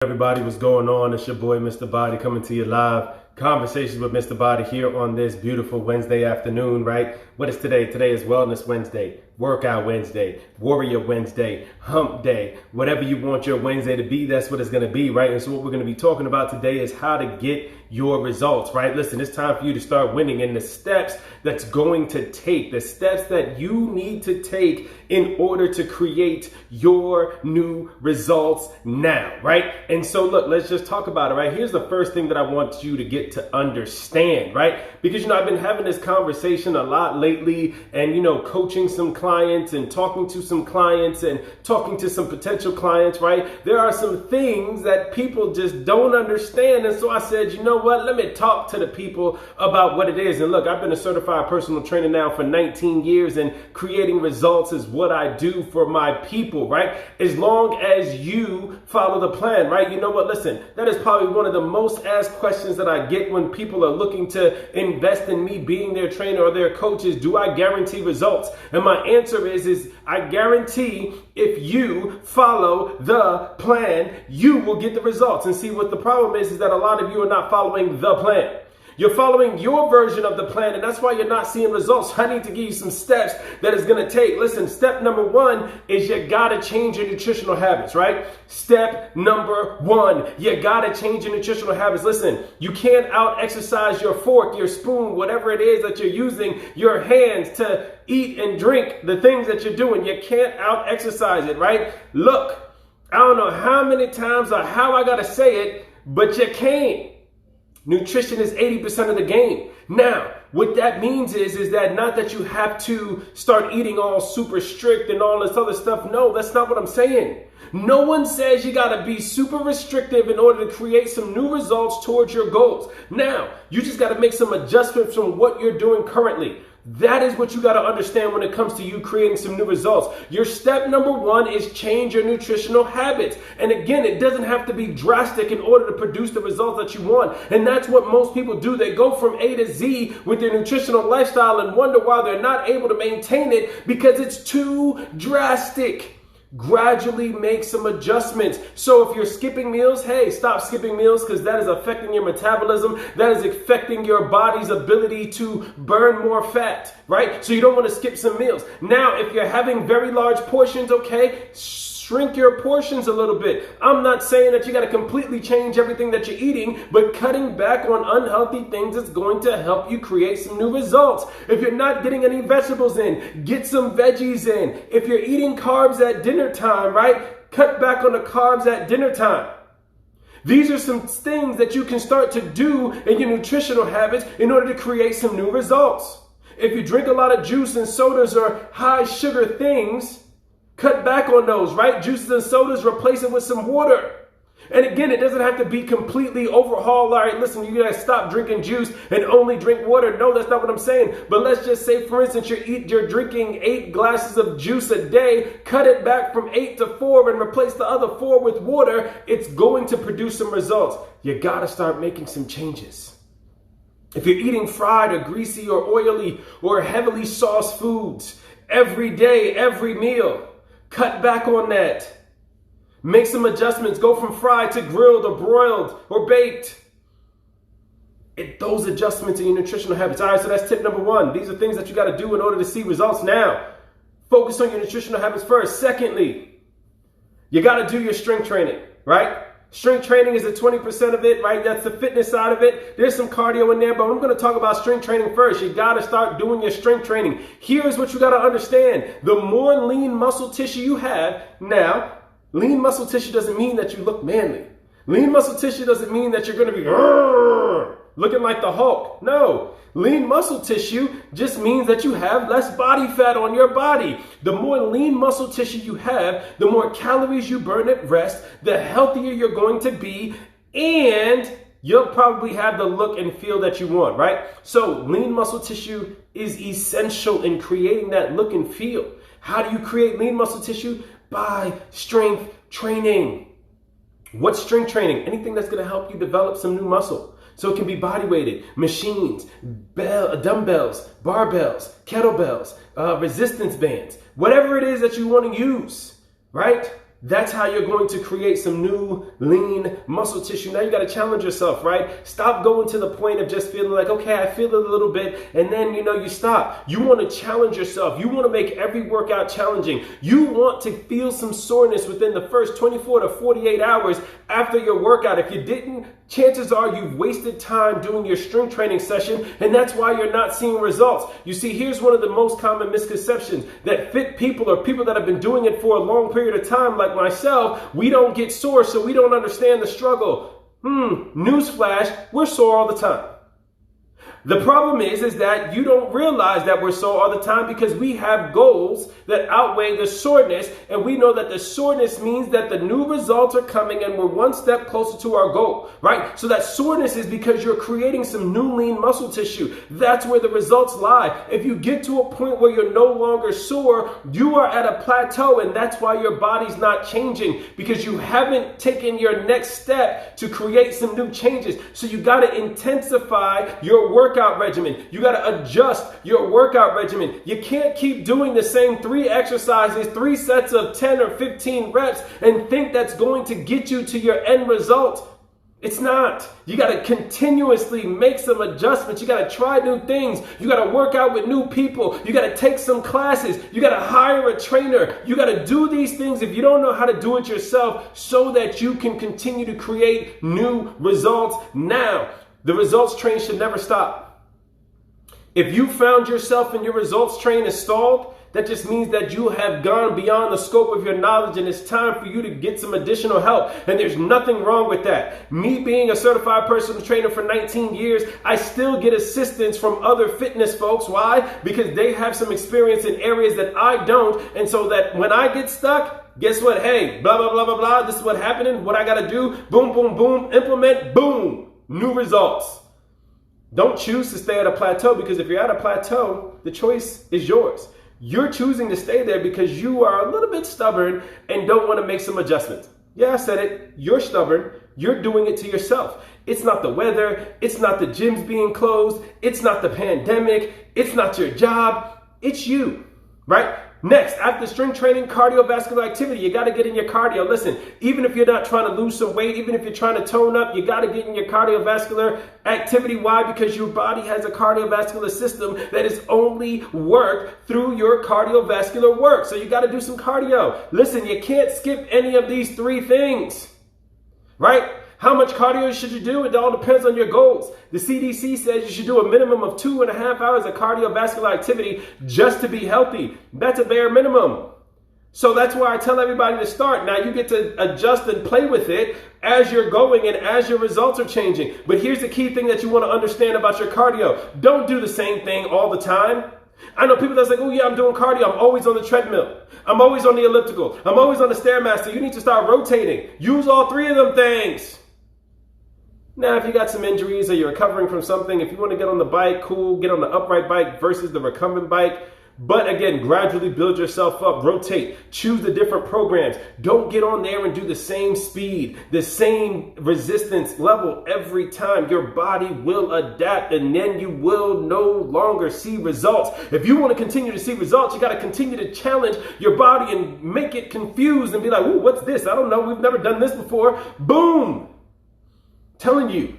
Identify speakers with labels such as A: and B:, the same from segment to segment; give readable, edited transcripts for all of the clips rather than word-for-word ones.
A: Everybody, what's going on? It's your boy Mr. Body coming to you live. Conversations with Mr. Body here on this beautiful Wednesday afternoon, right? What is today? Today is Wellness Wednesday, Workout Wednesday, Warrior Wednesday, Hump Day. Whatever you want your Wednesday to be, that's what it's going to be, right? And so what we're going to be talking about today is how to get your results, right? Listen, it's time for you to start winning, and the steps that's going to take, the steps that you need to take in order to create your new results now, right? And so look, let's just talk about it, right? Here's the first thing that I want you to get to understand, right? Because, I've been having this conversation a lot lately and, coaching some clients and talking to some clients and talking to some potential clients, right? There are some things that people just don't understand. And so I said, you know what? Let me talk to the people about what it is. And look, I've been a certified personal trainer now for 19 years, and creating results is what I do for my people, right? As long as you follow the plan, right? You know what? Listen, that is probably one of the most asked questions that I get when people are looking to invest in me being their trainer or their coach is, do I guarantee results? And my answer is I guarantee if you follow the plan, you will get the results. And see, what the problem is that a lot of you are not following the plan. You're following your version of the plan, and that's why you're not seeing results. I need to give you some steps that it's going to take. Listen, step number one is you got to change your nutritional habits, right? Step number one, you got to change your nutritional habits. Listen, you can't out-exercise your fork, your spoon, whatever it is that you're using, your hands to eat and drink the things that you're doing. You can't out-exercise it, right? Look, I don't know how many times or how I got to say it, but you can't. Nutrition is 80% of the game. Now, what that means is that not that you have to start eating all super strict and all this other stuff. No, that's not what I'm saying. No one says you got to be super restrictive in order to create some new results towards your goals. Now, you just got to make some adjustments from what you're doing currently. That is what you got to understand when it comes to you creating some new results. Your step number one is change your nutritional habits. And again, it doesn't have to be drastic in order to produce the results that you want. And that's what most people do. They go from A to Z with their nutritional lifestyle and wonder why they're not able to maintain it because it's too drastic. Gradually make some adjustments. So if you're skipping meals, hey, stop skipping meals, because that is affecting your metabolism. That is affecting your body's ability to burn more fat, right? So you don't want to skip some meals. Now, if you're having very large portions, okay, shrink your portions a little bit. I'm not saying that you got to completely change everything that you're eating, but cutting back on unhealthy things is going to help you create some new results. If you're not getting any vegetables in, get some veggies in. If you're eating carbs at dinner time, right, cut back on the carbs at dinner time. These are some things that you can start to do in your nutritional habits in order to create some new results. If you drink a lot of juice and sodas or high sugar things, cut back on those, right? Juices and sodas, replace it with some water. And again, it doesn't have to be completely overhauled. All right, listen, you guys stop drinking juice and only drink water. No, that's not what I'm saying. But let's just say, for instance, you're drinking 8 glasses of juice a day. Cut it back from 8 to 4 and replace the other 4 with water. It's going to produce some results. You got to start making some changes. If you're eating fried or greasy or oily or heavily sauced foods every day, every meal, cut back on that. Make some adjustments. Go from fried to grilled or broiled or baked. Those adjustments in your nutritional habits. All right, so that's tip number one. These are things that you got to do in order to see results. Now, focus on your nutritional habits first. Secondly, you got to do your strength training, right? Strength training is the 20% of it, right? That's the fitness side of it. There's some cardio in there, but I'm going to talk about strength training first. You got to start doing your strength training. Here's what you got to understand. The more lean muscle tissue you have, now, lean muscle tissue doesn't mean that you look manly. Lean muscle tissue doesn't mean that you're going to be looking like the Hulk. No. Lean muscle tissue just means that you have less body fat on your body. The more lean muscle tissue you have, the more calories you burn at rest, the healthier you're going to be, and you'll probably have the look and feel that you want, right? So lean muscle tissue is essential in creating that look and feel. How do you create lean muscle tissue? By strength training. What's strength training? Anything that's going to help you develop some new muscle. So it can be body weighted, machines, dumbbells, barbells, kettlebells, resistance bands, whatever it is that you want to use, right? That's how you're going to create some new lean muscle tissue. Now you got to challenge yourself, right? Stop going to the point of just feeling like, okay, I feel it a little bit, and then, you stop. You want to challenge yourself. You want to make every workout challenging. You want to feel some soreness within the first 24 to 48 hours after your workout. If you didn't, chances are you've wasted time doing your strength training session, and that's why you're not seeing results. You see, here's one of the most common misconceptions, that fit people or people that have been doing it for a long period of time, like myself, we don't get sore, so we don't understand the struggle. Newsflash, we're sore all the time. The problem is that you don't realize that we're sore all the time because we have goals that outweigh the soreness, and we know that the soreness means that the new results are coming and we're one step closer to our goal, right? So that soreness is because you're creating some new lean muscle tissue. That's where the results lie. If you get to a point where you're no longer sore, you are at a plateau, and that's why your body's not changing, because you haven't taken your next step to create some new changes. So you got to intensify your workout regimen. You got to adjust your workout regimen. You can't keep doing the same 3 exercises, 3 sets of 10 or 15 reps and think that's going to get you to your end result. It's not. You got to continuously make some adjustments. You got to try new things. You got to work out with new people. You got to take some classes. You got to hire a trainer. You got to do these things if you don't know how to do it yourself, so that you can continue to create new results. Now, the results train should never stop. If you found yourself in your results train is stalled, that just means that you have gone beyond the scope of your knowledge, and it's time for you to get some additional help. And there's nothing wrong with that. Me being a certified personal trainer for 19 years, I still get assistance from other fitness folks. Why? Because they have some experience in areas that I don't. And so that when I get stuck, guess what? Hey, blah, blah, blah, blah, blah. This is what's happening. What I got to do. Boom, boom, boom. Implement. Boom. New results. Don't choose to stay at a plateau, because if you're at a plateau, the choice is yours. You're choosing to stay there because you are a little bit stubborn and don't want to make some adjustments. Yeah, I said it. You're stubborn. You're doing it to yourself. It's not the weather. It's not the gyms being closed. It's not the pandemic. It's not your job. It's you, right? Next, after strength training, cardiovascular activity. You got to get in your cardio. Listen, even if you're not trying to lose some weight, even if you're trying to tone up, you got to get in your cardiovascular activity. Why? Because your body has a cardiovascular system that is only worked through your cardiovascular work. So you got to do some cardio. Listen, you can't skip any of these 3 things, right? How much cardio should you do? It all depends on your goals. The CDC says you should do a minimum of 2.5 hours of cardiovascular activity just to be healthy. That's a bare minimum. So that's why I tell everybody to start. Now you get to adjust and play with it as you're going and as your results are changing. But here's the key thing that you want to understand about your cardio. Don't do the same thing all the time. I know people that's like, oh yeah, I'm doing cardio. I'm always on the treadmill. I'm always on the elliptical. I'm always on the Stairmaster. You need to start rotating. Use all 3 of them things. Now, if you got some injuries or you're recovering from something, if you want to get on the bike, cool, get on the upright bike versus the recumbent bike. But again, gradually build yourself up, rotate, choose the different programs. Don't get on there and do the same speed, the same resistance level every time. Your body will adapt, and then you will no longer see results. If you want to continue to see results, you got to continue to challenge your body and make it confused and be like, ooh, what's this? I don't know. We've never done this before. Boom. Telling you,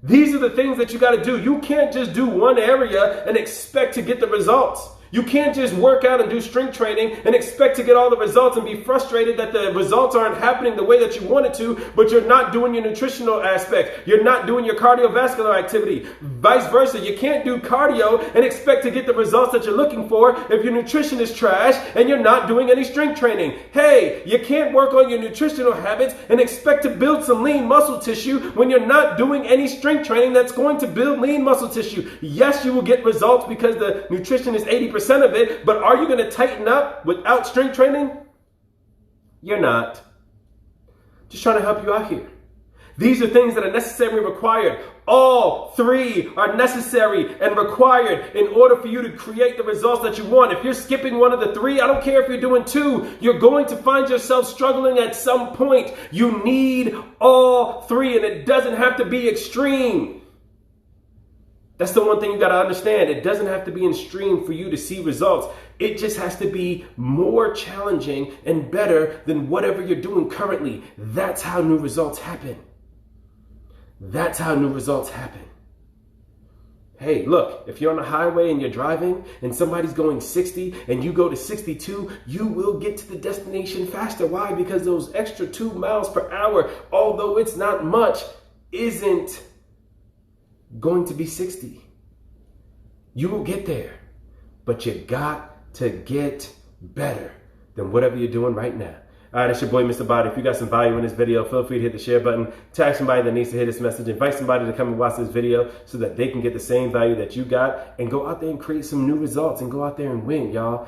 A: these are the things that you got to do. You can't just do one area and expect to get the results. You can't just work out and do strength training and expect to get all the results and be frustrated that the results aren't happening the way that you want it to, but you're not doing your nutritional aspect. You're not doing your cardiovascular activity. Vice versa, you can't do cardio and expect to get the results that you're looking for if your nutrition is trash and you're not doing any strength training. Hey, you can't work on your nutritional habits and expect to build some lean muscle tissue when you're not doing any strength training that's going to build lean muscle tissue. Yes, you will get results because the nutrition is 80% of it, but are you going to tighten up without strength training? You're not. Just trying to help you out here. These are things that are necessary and required. All 3 are necessary and required in order for you to create the results that you want. If you're skipping one of the 3, I don't care if you're doing 2, you're going to find yourself struggling at some point. You need all 3, and it doesn't have to be extreme. That's the one thing you got to understand. It doesn't have to be extreme for you to see results. It just has to be more challenging and better than whatever you're doing currently. That's how new results happen. That's how new results happen. Hey, look, if you're on the highway and you're driving and somebody's going 60 and you go to 62, you will get to the destination faster. Why? Because those extra 2 miles per hour, although it's not much, isn't going to be 60. You will get there, but you got to get better than whatever you're doing right now. All right, it's your boy, Mr. Body. If you got some value in this video, feel free to hit the share button, tag somebody that needs to hear this message, invite somebody to come and watch this video so that they can get the same value that you got, and go out there and create some new results and go out there and win, y'all.